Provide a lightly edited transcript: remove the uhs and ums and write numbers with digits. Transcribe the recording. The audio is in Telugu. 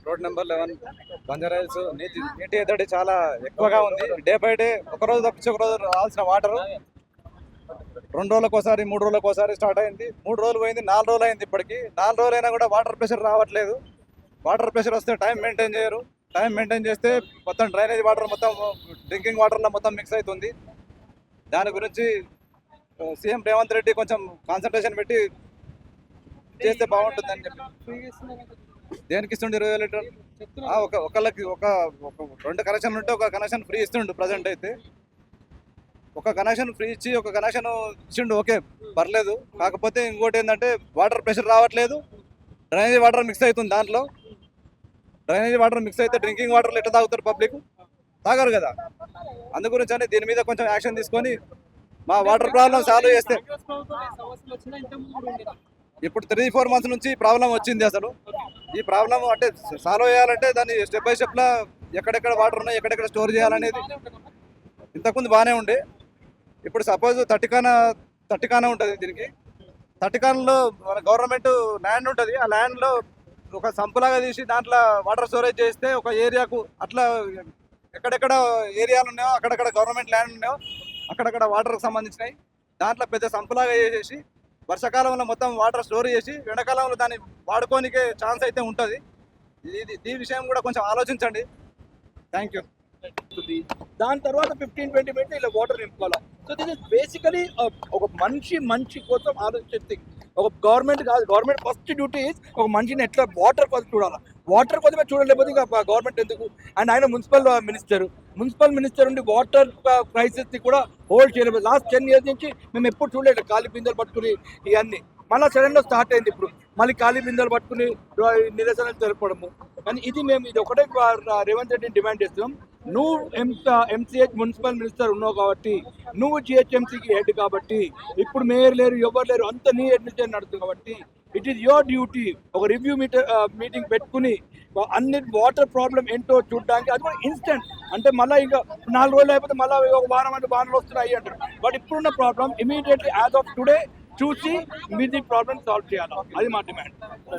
రోడ్ నెంబర్ 11 బంజారాహిల్స్ నీటి ఎద్దడి చాలా ఎక్కువగా ఉంది. డే బై డే ఒక రోజు తప్పించి ఒక రోజు రావాల్సిన వాటర్ 2 రోజులకోసారి 3 రోజులకోసారి స్టార్ట్ అయింది. 3 రోజులు పోయింది, 4 రోజులు అయింది. ఇప్పటికి 4 రోజులు అయినా కూడా వాటర్ ప్రెషర్ రావట్లేదు. వాటర్ ప్రెషర్ వస్తే టైం మెయింటైన్ చేయరు. టైం మెయింటైన్ చేస్తే మొత్తం డ్రైనేజ్ వాటర్ మొత్తం డ్రింకింగ్ వాటర్లో మొత్తం మిక్స్ అవుతుంది. దాని గురించి సీఎం రేవంత్ రెడ్డి కొంచెం కాన్సన్ట్రేషన్ పెట్టి చేస్తే బాగుంటుందని చెప్పి. దేనికి ఇస్తుండే 20 లీటర్ ఒకళ్ళకి ఒక 2 కనెక్షన్లు ఉంటే ఒక కనెక్షన్ ఫ్రీ ఇస్తుండు. ప్రజెంట్ అయితే ఒక కనెక్షన్ ఫ్రీ ఇచ్చి ఒక కనెక్షన్ ఇచ్చిండు, ఓకే పర్లేదు. కాకపోతే ఇంకోటి ఏంటంటే వాటర్ ప్రెషర్ రావట్లేదు. డ్రైనేజ్ వాటర్ మిక్స్ అవుతుంది. దాంట్లో డ్రైనేజ్ వాటర్ మిక్స్ అయితే డ్రింకింగ్ వాటర్లు ఎట్లా తాగుతారు? పబ్లిక్ తాగరు కదా. అందు గురించి అని దీని మీద కొంచెం యాక్షన్ తీసుకొని మా వాటర్ ప్రాబ్లం సాల్వ్ చేస్తే. ఇప్పుడు 3-4 మంత్స్ నుంచి ప్రాబ్లం వచ్చింది. అసలు ఈ ప్రాబ్లం అంటే సాల్వ్ చేయాలంటే దాన్ని స్టెప్ బై స్టెప్లా ఎక్కడెక్కడ వాటర్ ఉన్నాయి, ఎక్కడెక్కడ స్టోర్ చేయాలనేది ఇంతకుముందు బాగానే ఉండే. ఇప్పుడు సపోజ్ 30 కాన ఉంటుంది. దీనికి 30 కాన్లో మన గవర్నమెంట్ ల్యాండ్ ఉంటుంది. ఆ ల్యాండ్లో ఒక సంపులాగా తీసి దాంట్లో వాటర్ స్టోరేజ్ చేస్తే ఒక ఏరియాకు అట్లా ఎక్కడెక్కడ ఏరియాలు ఉన్నాయో అక్కడక్కడ గవర్నమెంట్ ల్యాండ్ ఉన్నాయో అక్కడక్కడ వాటర్కి సంబంధించినవి దాంట్లో పెద్ద సంపులాగా చేసేసి వర్షాకాలంలో మొత్తం వాటర్ స్టోర్ చేసి ఎండాకాలంలో దాన్ని వాడుకోనికే ఛాన్స్ అయితే ఉంటుంది. ఈ విషయం కూడా కొంచెం ఆలోచించండి. Thank you. దాని తర్వాత 15-20 మినిట్స్ ఇలా వాటర్ నింపుకోవాలి. సో దిస్ ఇస్ బేసికలీ ఒక మనిషి కోసం ఆలోచించి ఒక గవర్నమెంట్ కాదు. గవర్నమెంట్ ఫస్ట్ డ్యూటీ ఒక మనిషిని ఎట్లా వాటర్ కోసం చూడాలి. వాటర్ కోసమే చూడలేకపోతే ఇంకా గవర్నమెంట్ ఎందుకు? అండ్ ఆయన మున్సిపల్ మినిస్టర్ ఉండి వాటర్ క్రైసిస్ని కూడా హోల్డ్ చేయలేదు. లాస్ట్ 10 years నుంచి మేము ఎప్పుడు చూడలేదు ఖాళీ బిందెలు పట్టుకుని ఇవన్నీ. మళ్ళీ సడన్గా స్టార్ట్ అయింది. ఇప్పుడు మళ్ళీ ఖాళీ బిందెలు పట్టుకుని నిరసనలు జరపడము. కానీ ఇది ఒకటే రేవంత్ రెడ్డిని డిమాండ్ చేస్తున్నాం. నువ్వు ఎంసీహెచ్ మున్సిపల్ మినిస్టర్ ఉన్నావు కాబట్టి, నువ్వు జిహెచ్ఎంసీకి హెడ్ కాబట్టి, ఇప్పుడు మేయర్ లేరు, ఎవరు లేరు, అంత నీ హెడ్ నుంచి నడుస్తుంది కాబట్టి ఇట్ ఈస్ యువర్ డ్యూటీ ఒక రివ్యూ మీటింగ్ పెట్టుకుని అన్ని వాటర్ ప్రాబ్లం ఏంటో చూడడానికి. అది కూడా ఇన్స్టెంట్. అంటే మళ్ళీ ఇంకా 4 రోజులు అయిపోతే మళ్ళీ ఒక వారం అంటే వానలు వస్తున్నాయి అంటారు. బట్ ఇప్పుడున్న problem immediately as of today చూసి మీ ప్రాబ్లం సాల్వ్ చేయాలి. అది మా డిమాండ్.